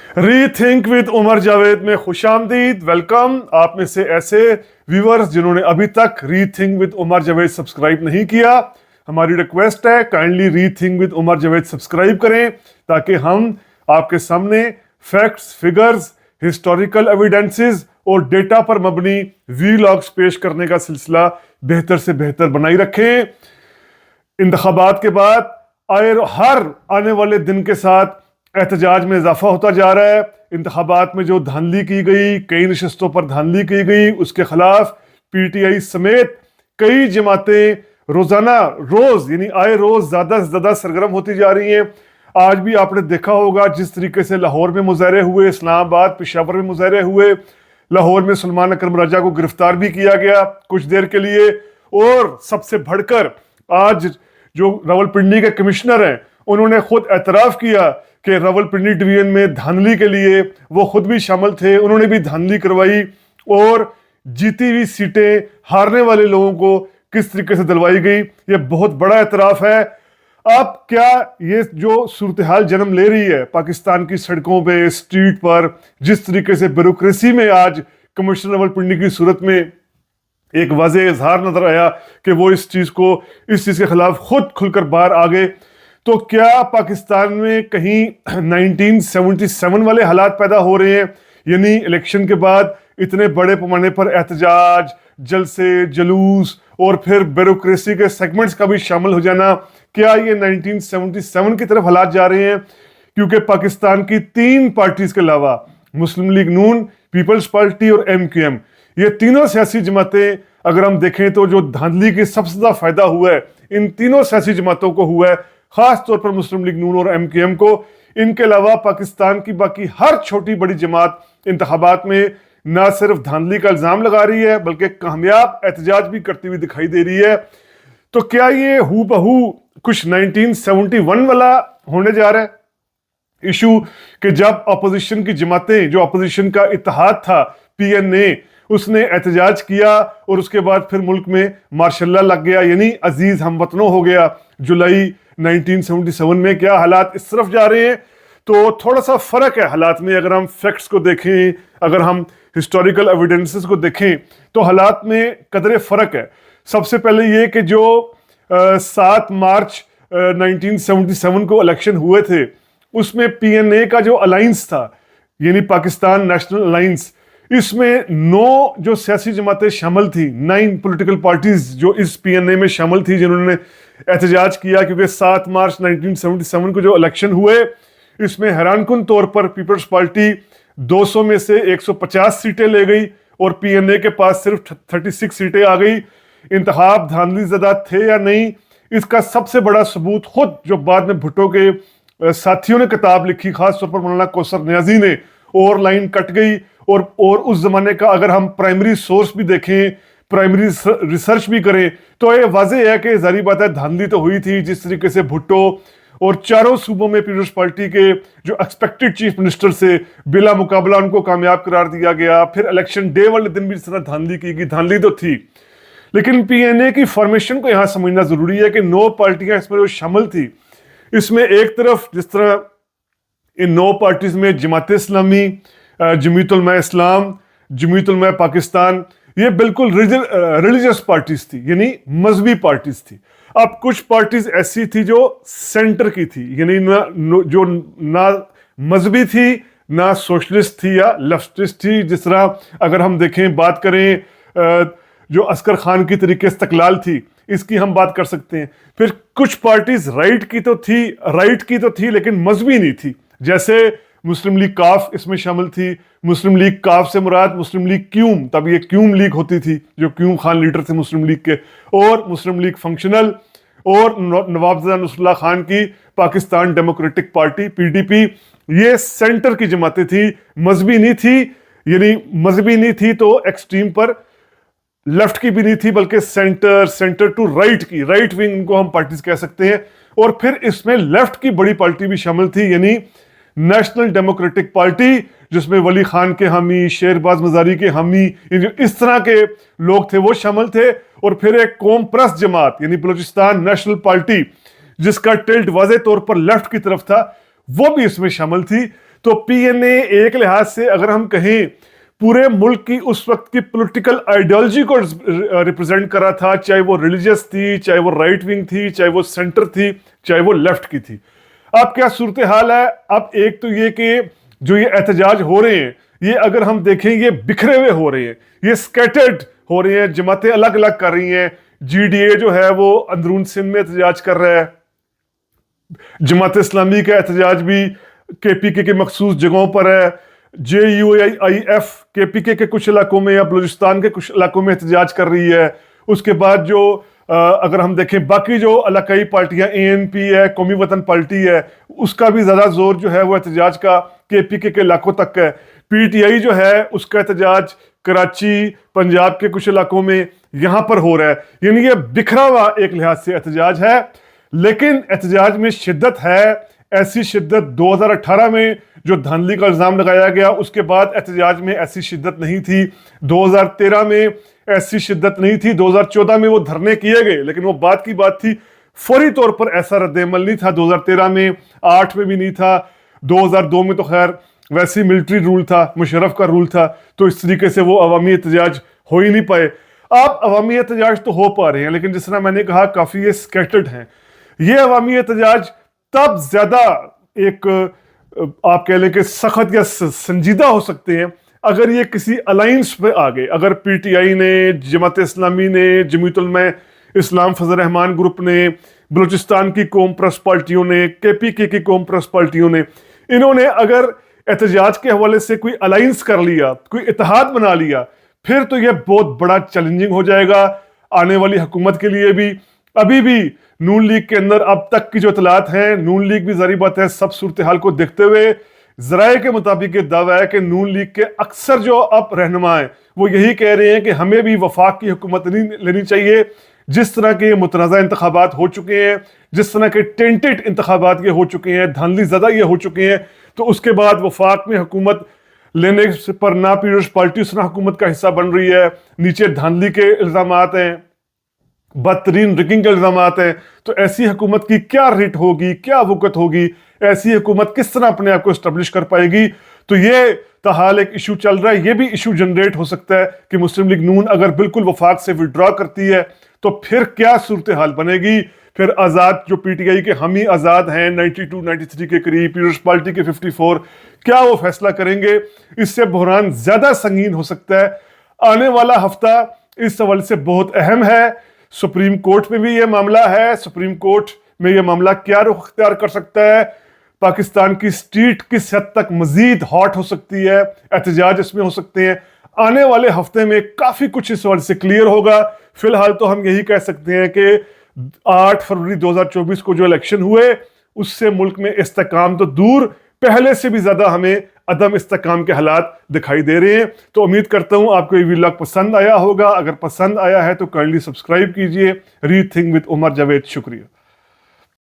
री think with Umar Javed में खुश आमदीद। वेलकम। आप में से ऐसे व्यूअर्स जिन्होंने अभी तक rethink with Umar Javed subscribe नहीं किया, हमारी रिक्वेस्ट है kindly rethink with Umar Javed subscribe करें ताकि हम आपके सामने फैक्ट्स, फिगर्स, हिस्टोरिकल एविडेंसेस और डेटा पर मबनी वीलॉग्स पेश करने का सिलसिला बेहतर से बेहतर बनाई रखें। इंतखाबात के बाद हर आने वाले दिन के साथ एहतजाज में इजाफा होता जा रहा है। इंतखाबात में जो धांधली की गई, कई नशस्तों पर धांधली की गई, उसके खिलाफ पीटीआई समेत कई जमातें रोज ज्यादा से ज्यादा सरगर्म होती जा रही हैं। आज भी आपने देखा होगा जिस तरीके से लाहौर में मुजाहरे हुए, इस्लामाबाद, पेशावर में मुजाहरे हुए। लाहौर में सलमान अकरम राजा को गिरफ्तार भी किया गया कुछ देर के लिए, और सबसे बढ़कर आज जो रावलपिंडी के कमिश्नर हैं उन्होंने खुद एतराफ किया कि रावलपिंडी डिवीजन में धांधली के लिए वो खुद भी शामिल थे, उन्होंने भी धांधली करवाई और जीती हुई सीटें हारने वाले लोगों को किस तरीके से दिलवाई गई। ये बहुत बड़ा एतराफ है। अब क्या ये जो सूरत हाल जन्म ले रही है पाकिस्तान की सड़कों पे, स्ट्रीट पर, जिस तरीके से ब्यूरोक्रेसी में आज कमिश्नर रावलपिंडी की सूरत में एक वाज़ेह इजहार नजर आया कि वो इस चीज के खिलाफ खुद खुलकर बाहर आ गए, तो क्या पाकिस्तान में कहीं 1977 वाले हालात पैदा हो रहे हैं? यानी इलेक्शन के बाद इतने बड़े पैमाने पर एहतजाज, जलसे, जुलूस और फिर ब्यूरोक्रेसी के सेगमेंट्स का भी शामिल हो जाना, क्या ये 1977 की तरफ हालात जा रहे हैं? क्योंकि पाकिस्तान की 3 पार्टीज के अलावा मुस्लिम लीग नून, पीपल्स पार्टी और MQM, ये तीनों सियासी जमातें अगर हम देखें तो जो धांधली की सबसे ज्यादा फायदा हुआ है इन तीनों सियासी जमातों को हुआ है, खास तौर पर मुस्लिम लीग नून और MQM को। इनके अलावा पाकिस्तान की बाकी हर छोटी बड़ी जमात इंतखाबात में ना सिर्फ धांधली का इल्जाम लगा रही है बल्कि कामयाब एहतजाज भी करती हुई दिखाई दे रही है। तो क्या ये हूबहू कुछ 1971 वाला होने जा रहा है इशू कि जब अपोजिशन की जमातें, जो अपोजिशन का इत्तेहाद था PNA, उसने एहतजाज किया और उसके बाद फिर मुल्क में मार्शल लॉ लग गया, यानी अजीज हमवतनों हो गया। जुलाई 1977 में क्या हालात इस तरफ जा रहे हैं? तो थोड़ा सा फर्क है हालात में। अगर हम फैक्ट्स को देखें, अगर हम हिस्टोरिकल एविडेंसेस को देखें तो हालात में कदरे फर्क है। सबसे पहले ये कि जो 7 मार्च 1977 को इलेक्शन हुए थे उसमें PNA का जो अलायंस था, यानी पाकिस्तान नेशनल अलायंस, इसमें 9 जो सियासी जमातें शामिल थी, 9 पॉलिटिकल पार्टीज जो इस PNA में शामिल थी जिन्होंने एहतजाज किया। क्योंकि 7 मार्च 1977 को जो इलेक्शन हुए इसमें हैरानकुन तौर पर पीपल्स पार्टी 200 में से 150 सीटें ले गई और PNA के पास सिर्फ 36 सीटें आ गई। इंतखाब धांधली ज़दा थे या नहीं, इसका सबसे बड़ा सबूत खुद जो बाद में भुट्टो के साथियों ने किताब लिखी, खासतौर पर मौलाना कौसर नियाजी ने, और लाइन कट गई। और उस जमाने का अगर हम प्राइमरी सोर्स भी देखें, प्राइमरी रिसर्च भी करें तो ये वाज़ेह है कि जारी बात है धांधली तो हुई थी। जिस तरीके से भुट्टो और चारों सूबों में पीपल्स पार्टी के जो एक्सपेक्टेड चीफ मिनिस्टर से बिला मुकाबला उनको कामयाब करार दिया गया। फिर इलेक्शन डे वाले दिन भी इस तरह धांधली की गई, धांधली तो थी। लेकिन PNA की फॉर्मेशन को यहां समझना जरूरी है कि 9 पार्टियां इसमें जो शामिल थी, इसमें एक तरफ जिस तरह इन 9 पार्टीज में जमात इस्लामी, जमीयत उलमा इस्लाम, जमीयत उलमा पाकिस्तान, ये बिल्कुल रिलीजियस पार्टीज थी, यानी मजहबी पार्टीज थी। अब कुछ पार्टीज ऐसी थी जो सेंटर की थी, यानी जो ना मजहबी थी, ना सोशलिस्ट थी या लेफ्टिस्ट थी। जिस तरह अगर हम देखें, बात करें जो अस्कर खान की तरीके इस्तकलाल थी, इसकी हम बात कर सकते हैं। फिर कुछ पार्टीज राइट की तो थी लेकिन मजहबी नहीं थी, जैसे मुस्लिम लीग काफ इसमें शामिल थी। मुस्लिम लीग काफ से मुराद मुस्लिम लीग क्यूम, तब ये क्यूम लीग होती थी, जो क्यूम खान लीडर थे मुस्लिम लीग के, और मुस्लिम लीग फंक्शनल और नवाबजादा नसरुल्लाह खान की पाकिस्तान डेमोक्रेटिक पार्टी PDP, ये सेंटर की जमातें थी, मजहबी नहीं थी। यानी मजहबी नहीं थी तो एक्सट्रीम पर लेफ्ट की भी नहीं थी बल्कि सेंटर टू राइट की, राइट विंग इनको हम पार्टीज कह सकते हैं। और फिर इसमें लेफ्ट की बड़ी पार्टी भी शामिल थी, यानी नेशनल डेमोक्रेटिक पार्टी, जिसमें वली खान के हामी, शेरबाज मजारी के हामी, इस तरह के लोग थे वो शामिल थे। और फिर एक कौम परस्त जमात यानी बलूचिस्तान नेशनल पार्टी, जिसका टिल्ट वाज़ेह तौर पर लेफ्ट की तरफ था, वो भी इसमें शामिल थी। تو پی این اے ایک لحاظ سے اگر ہم کہیں پورے ملک کی اس وقت کی پولیٹیکل آئیڈیالوجی کو ریپرزینٹ کر رہا تھا، چاہے وہ ریلیجیس تھی، چاہے وہ رائٹ ونگ تھی، چاہے وہ سینٹر تھی، چاہے وہ لیفٹ کی تھی۔ اب کیا صورتحال ہے؟ اب ایک تو یہ کہ جو یہ احتجاج ہو رہے ہیں، یہ اگر ہم دیکھیں یہ بکھرے ہوئے ہو رہے ہیں، یہ سکیٹرڈ ہو رہے ہیں، جماعتیں الگ الگ کر رہی ہیں۔ جی ڈی اے جو ہے وہ اندرون سندھ میں احتجاج کر رہا ہے، جماعت اسلامی کا احتجاج بھی کے پی کے مخصوص جگہوں پر ہے، جے یو آئی ایف کے پی کے کچھ علاقوں میں یا بلوچستان کے کچھ علاقوں میں احتجاج کر رہی ہے۔ اس کے بعد جو اگر ہم دیکھیں باقی جو علاقائی پارٹیاں اے این پی ہے، قومی وطن پارٹی ہے، اس کا بھی زیادہ زور جو ہے وہ احتجاج کا کے پی کے علاقوں تک ہے۔ پی ٹی آئی جو ہے اس کا احتجاج کراچی، پنجاب کے کچھ علاقوں میں یہاں پر ہو رہا ہے۔ یعنی یہ بکھرا ہوا ایک لحاظ سے احتجاج ہے، لیکن احتجاج میں شدت ہے، ایسی شدت 2018 میں جو دھاندلی کا الزام لگایا گیا اس کے بعد احتجاج میں ایسی شدت نہیں تھی، 2013 میں ایسی شدت نہیں تھی، 2014 میں وہ دھرنے کیے گئے لیکن وہ بات کی بات تھی، فوری طور پر ایسا رد عمل نہیں تھا۔ 2013 میں، 8 میں بھی نہیں تھا، 2002 میں تو خیر ویسی ملٹری رول تھا، مشرف کا رول تھا، تو اس طریقے سے وہ عوامی احتجاج ہو ہی نہیں پائے۔ آپ عوامی احتجاج تو ہو پا رہے ہیں لیکن جس طرح میں نے کہا کافی یہ سکیٹرڈ ہیں۔ یہ عوامی احتجاج تب زیادہ ایک آپ کہہ لیں کہ سخت یا سنجیدہ ہو سکتے ہیں اگر یہ کسی الائنس پہ آ گئے، اگر پی ٹی آئی نے، جماعت اسلامی نے، جمعیت علماء اسلام فضل الرحمان گروپ نے، بلوچستان کی قوم پرست پارٹیوں نے، کے پی کے کی قوم پرست پارٹیوں نے، انہوں نے اگر احتجاج کے حوالے سے کوئی الائنس کر لیا، کوئی اتحاد بنا لیا، پھر تو یہ بہت بڑا چیلنجنگ ہو جائے گا آنے والی حکومت کے لیے بھی۔ ابھی بھی نون لیگ کے اندر اب تک کی جو اطلاعات ہیں، نون لیگ بھی ظاہری بات ہے سب صورتحال کو دیکھتے ہوئے ذرائع کے مطابق یہ دعویٰ ہے کہ نون لیگ کے اکثر جو اب رہنما ہیں وہ یہی کہہ رہے ہیں کہ ہمیں بھی وفاق کی حکومت نہیں لینی چاہیے۔ جس طرح کے متنازع انتخابات ہو چکے ہیں، جس طرح کے ٹینٹڈ انتخابات یہ ہو چکے ہیں، دھاندلی زدہ یہ ہو چکے ہیں، تو اس کے بعد وفاق میں حکومت لینے پر نہ پیپلز پارٹی اس طرح حکومت کا حصہ بن رہی ہے، نیچے دھاندلی کے الزامات ہیں، بدترین ریگنگ کے الزامات ہیں، تو ایسی حکومت کی کیا ریٹ ہوگی، کیا وقت ہوگی، ایسی حکومت کس طرح اپنے آپ کو اسٹیبلش کر پائے گی؟ تو یہ تاحال ایک ایشو چل رہا ہے۔ یہ بھی ایشو جنریٹ ہو سکتا ہے کہ مسلم لیگ نون اگر بالکل وفاق سے وڈرا کرتی ہے تو پھر کیا صورتحال بنے گی؟ پھر آزاد جو پی ٹی آئی کے حامی آزاد ہیں 92 93 کے قریب، پیپلز پارٹی کے 54، کیا وہ فیصلہ کریں گے؟ اس سے بحران زیادہ سنگین ہو سکتا ہے۔ آنے والا ہفتہ اس حوالے سے بہت اہم ہے۔ سپریم کورٹ میں بھی یہ معاملہ ہے، سپریم کورٹ میں یہ معاملہ کیا رخ اختیار کر سکتا ہے؟ پاکستان کی سٹریٹ کس حد تک مزید ہاٹ ہو سکتی ہے؟ احتجاج اس میں ہو سکتے ہیں۔ آنے والے ہفتے میں کافی کچھ اس حوالے سے کلیئر ہوگا۔ فی الحال تو ہم یہی کہہ سکتے ہیں کہ 8 فروری 2024 کو جو الیکشن ہوئے اس سے ملک میں استحکام تو دور، پہلے سے بھی زیادہ ہمیں عدم استحکام کے حالات دکھائی دے رہے ہیں۔ تو امید کرتا ہوں آپ کو یہ ویلاگ پسند آیا ہوگا۔ اگر پسند آیا ہے تو کائنڈلی سبسکرائب کیجئے۔ ری تھنک وتھ عمر جاوید۔ شکریہ۔